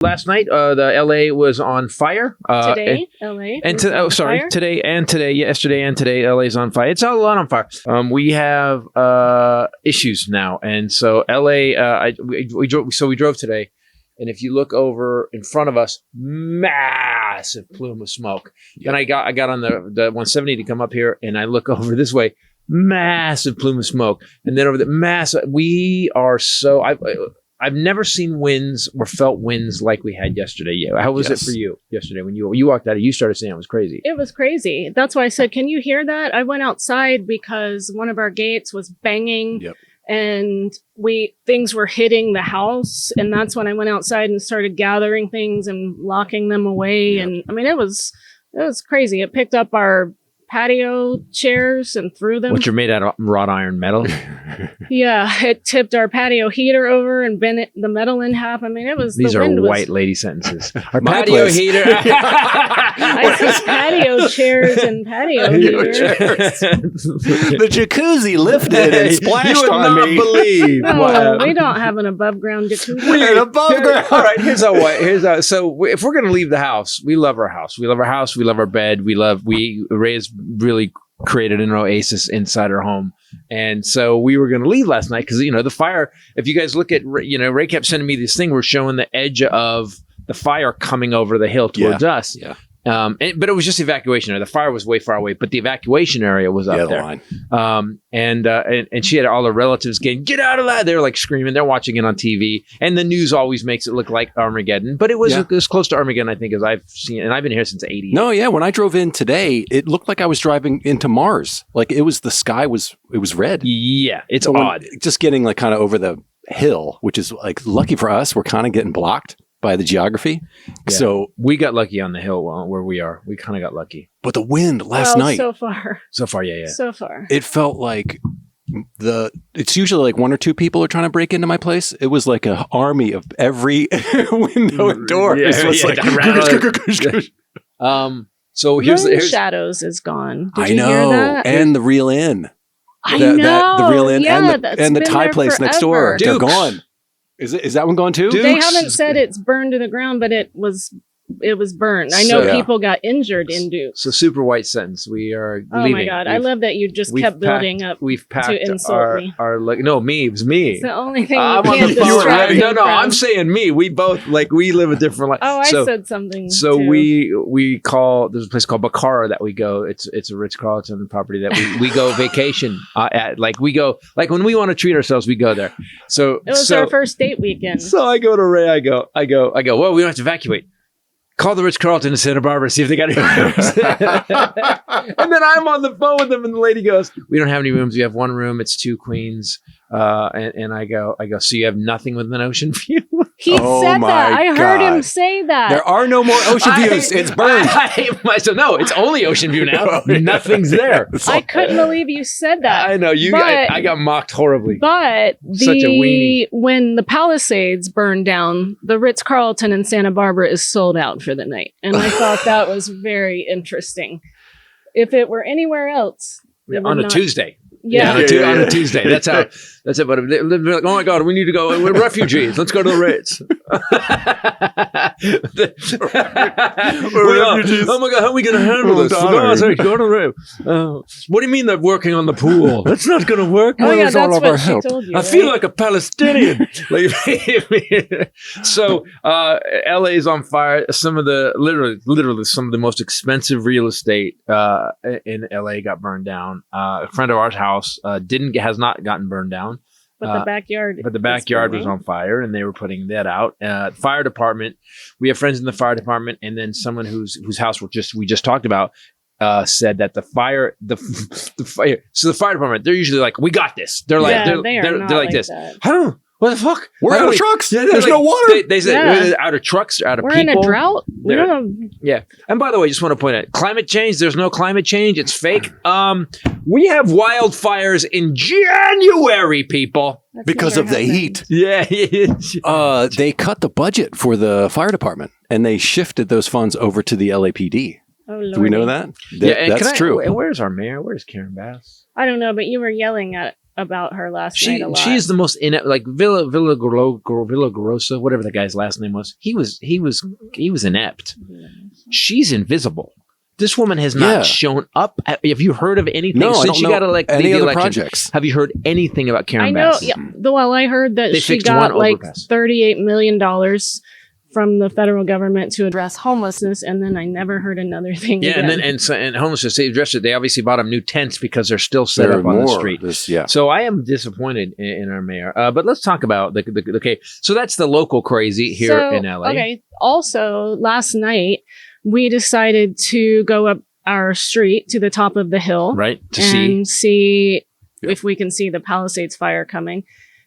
Last night, the LA was on fire. Today, LA. And today and today, yesterday and today, LA's on fire. It's all a lot on fire. We have issues now, and so LA. We drove today, and if you look over in front of us, massive plume of smoke. Then I got on the 170 to come up here, and I look over this way, massive plume of smoke, and then over the massive. We are so. I've never seen winds or felt winds like we had yesterday. Yeah. How was it for you yesterday when you walked out? You started saying it was crazy. It was crazy. That's why I said, can you hear that? I went outside because one of our gates was banging and things were hitting the house. And that's when I went outside and started gathering things and locking them away. Yep. And I mean, it was crazy. It picked up our patio chairs and threw them. Which are made out of wrought iron metal. Yeah, it tipped our patio heater over and bent the metal in half. I mean, it was. These are white lady sentences. Our patio heater. I said patio chairs and patio heaters. The jacuzzi lifted and splashed on me. You would not believe. No, we don't have an above ground jacuzzi. We're above ground. All right, here's how. So if we're going to leave the house, we love our house. We love our house. We love our bed. Ray's really created an oasis inside our home. And so we were going to leave last night because, the fire, if you guys look at, Ray kept sending me this thing. We're showing the edge of the fire coming over the hill towards us. Yeah. But it was just evacuation area. The fire was way far away, but the evacuation area was up there. Line. And she had all her relatives get out of that. They're like screaming. They're watching it on TV, and the news always makes it look like Armageddon. But it was close to Armageddon, I think, as I've seen. And I've been here since '80. No, yeah. When I drove in today, it looked like I was driving into Mars. Like the sky was red. Yeah, it's odd. Just getting like kind of over the hill, which is like lucky for us. We're kind of getting blocked by the geography. Yeah. So we got lucky on the hill where we are. We kind of got lucky. But the wind last night. So far, yeah. So far. It felt like it's usually like one or two people are trying to break into my place. It was like an army of every window and door. Yeah, so here's the Shadows is gone. Did I you know. Hear that? And the Real Inn. I know. The Real Inn and the Thai place forever. next door. They're gone. Is that one gone too? They haven't said it's burned to the ground, but it was burned. I know people got injured in Dukes. So super white sentence. We are leaving. Oh my God. I love that you just kept building up we've packed to insult me. No, me. It was me. It's the only thing I'm you on can't the phone. distract me No, from. I'm saying me. We both, we live a different life. Oh, I said something So too. we call, there's a place called Bacara that we go. It's a Ritz-Carlton property that we go vacation at. We go, when we want to treat ourselves, we go there. So it was our first date weekend. So I go to Ray. I go, well, we don't have to evacuate. Call the Ritz-Carlton in Santa Barbara, see if they got any rooms. And then I'm on the phone with them, and the lady goes, we don't have any rooms. We have one room. It's 2 queens. And I go, so you have nothing with an ocean view? He said that. I heard him say that. There are no more ocean views. It's burned. So no, it's only ocean view now. Nothing's there. I couldn't believe you said that. I know. I got mocked horribly. But Such a weenie. When the Palisades burned down, the Ritz-Carlton in Santa Barbara is sold out for the night. And I thought that was very interesting. If it were anywhere else. On a Tuesday. Yeah. On a Tuesday. That's it. But they're like, oh my God, we need to go. We're refugees. Let's go to the Ritz. We're refugees. Oh my God, how are we going to handle this? Go to the Ritz. What do you mean they're working on the pool? That's not going to work. Oh yeah, that's what she told you. I feel like a Palestinian. So LA is on fire. Some of the literally some of the most expensive real estate in LA got burned down. A friend of ours' house has not gotten burned down. But the backyard. But the backyard was on fire, and they were putting that out. Fire department. We have friends in the fire department, and then someone whose house we just talked about said that the fire. So the fire department, they're usually like, "We got this." They're like, they're like this. That. I don't know. What the fuck? We're out of trucks. Yeah, there's no water. They said out of trucks, out of people. We're in a drought. Yeah. And by the way, just want to point out, climate change, there's no climate change. It's fake. We have wildfires in January, people. Because of the heat. Yeah. They cut the budget for the fire department, and they shifted those funds over to the LAPD. Oh, Lordy. Do we know that? Yeah, that's true. Where's our mayor? Where's Karen Bass? I don't know, but you were yelling at about her last night a lot. She's the most inept, like Villagrosa, whatever the guy's last name was. He was inept. She's invisible. This woman has not shown up. Have you heard of anything since she got elected? Any other projects? Have you heard anything about Karen I know. Bass? Yeah, well, I heard that she got like $38 million from the federal government to address homelessness, and then I never heard another thing. Yeah, again. and homelessness, they addressed it. They obviously bought them new tents because they're still set up on the street. So I am disappointed in our mayor. But let's talk about okay. So that's the local crazy here in LA. Okay. Also, last night we decided to go up our street to the top of the hill, right, to see if we can see the Palisades fire coming.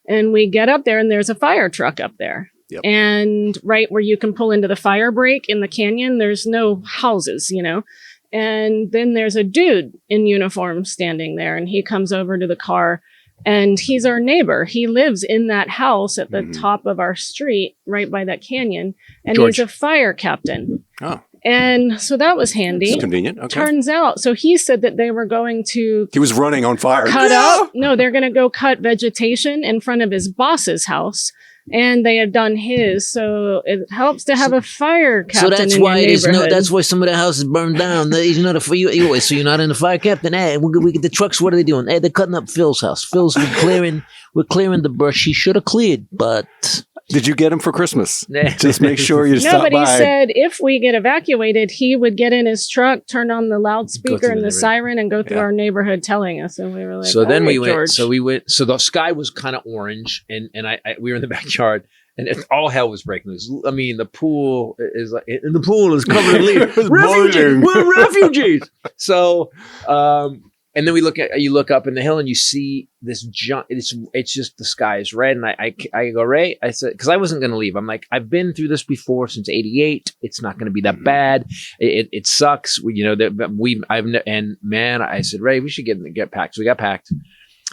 And we get up there, and there's a fire truck up there. Yep. And right where you can pull into the fire break in the canyon, there's no houses, And then there's a dude in uniform standing there, and he comes over to the car, and he's our neighbor. He lives in that house at the top of our street, right by that canyon, and he's a fire captain. Oh. And so that was handy. It's convenient. Okay. Turns out, so he said that they were going to... He was running on fire. They're going to go cut vegetation in front of his boss's house. And they have done his, so it helps to have a fire captain. So that's in why your neighborhood. that's why some of the houses burned down. He's not so you're not in the fire captain. Hey, we get the trucks. What are they doing? Hey, they're cutting up Phil's house. We're clearing the brush he should have cleared, but. Did you get him for Christmas? Just make sure you stop by. Nobody said if we get evacuated, he would get in his truck, turn on the loudspeaker and the siren, and go through our neighborhood telling us. And we were like, so then we went. George. So we went. So the sky was kind of orange, and we were in the backyard, and all hell was breaking loose. I mean, the pool is covered in leaves. Refugees, we're refugees. So. And then you look up in the hill and you see this giant, it's just the sky is red. And I go, Ray, I said, because I wasn't going to leave. I'm like, I've been through this before since '88. It's not going to be that bad. It sucks. I said, Ray, we should get packed. So we got packed.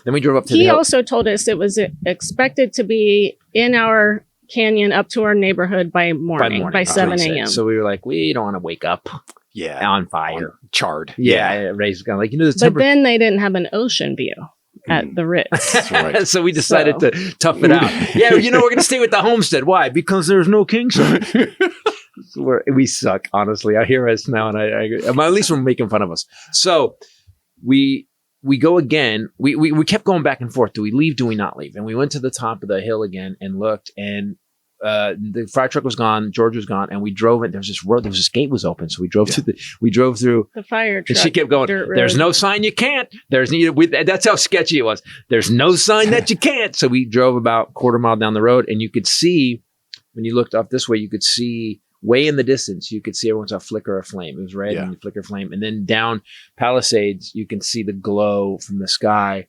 Then we drove up to the hill. He also told us it was expected to be in our canyon up to our neighborhood by morning by 7 a.m. So we were like, we don't want to wake up. Yeah, on fire, charred. Yeah, Ray's kind of like but then they didn't have an ocean view at the Ritz. That's right. So we decided to tough it out. Yeah, we're going to stay with the homestead. Why? Because there's no king size. We suck, honestly. I hear us now, and at least we're making fun of us. So we go again. We kept going back and forth. Do we leave? Do we not leave? And we went to the top of the hill again and looked, and the fire truck was gone. George was gone, and we drove it. There was this road. There was this gate was open, so we drove through the fire truck. And she kept going. There's no sign you can't. That's how sketchy it was. There's no sign that you can't. So we drove about a quarter mile down the road, and you could see when you looked up this way, you could see way in the distance. You could see everyone's a flicker of flame. It was red and flicker of flame, and then down Palisades, you can see the glow from the sky.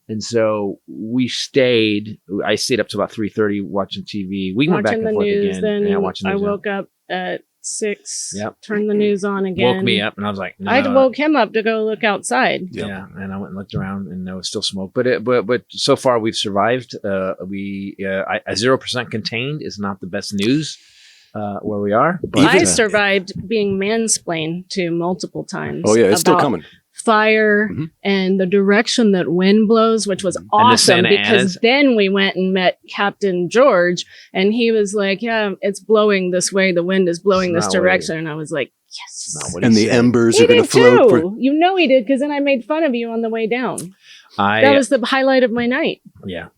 And so we stayed. I stayed up to about 3:30 watching TV. We went back and forth news, again. Then I woke up at 6. Yep. Turned the news on again. Woke me up, and I was like, no. I woke him up to go look outside. Yep. Yeah, and I went and looked around, and there was still smoke. But so far we've survived. 0% contained is not the best news where we are. But I survived being mansplained to multiple times. Oh yeah, it's still coming. Fire and the direction that wind blows, which was awesome because then we went and met Captain George, and he was like, yeah, it's blowing this way, the wind is blowing this direction, and I was like, yes. And the embers are going to float you know he did, because then I made fun of you on the way down. That was the highlight of my night. Yeah,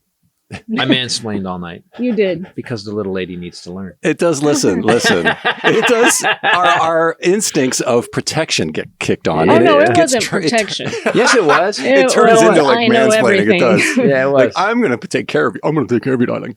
I mansplained all night. You did. Because the little lady needs to learn. It does listen. It does. Our instincts of protection get kicked on. Oh, no, it wasn't protection. Yes, it was. It turns into like mansplaining. It does. Yeah, it was. Like, I'm going to take care of you. I'm going to take care of you, darling.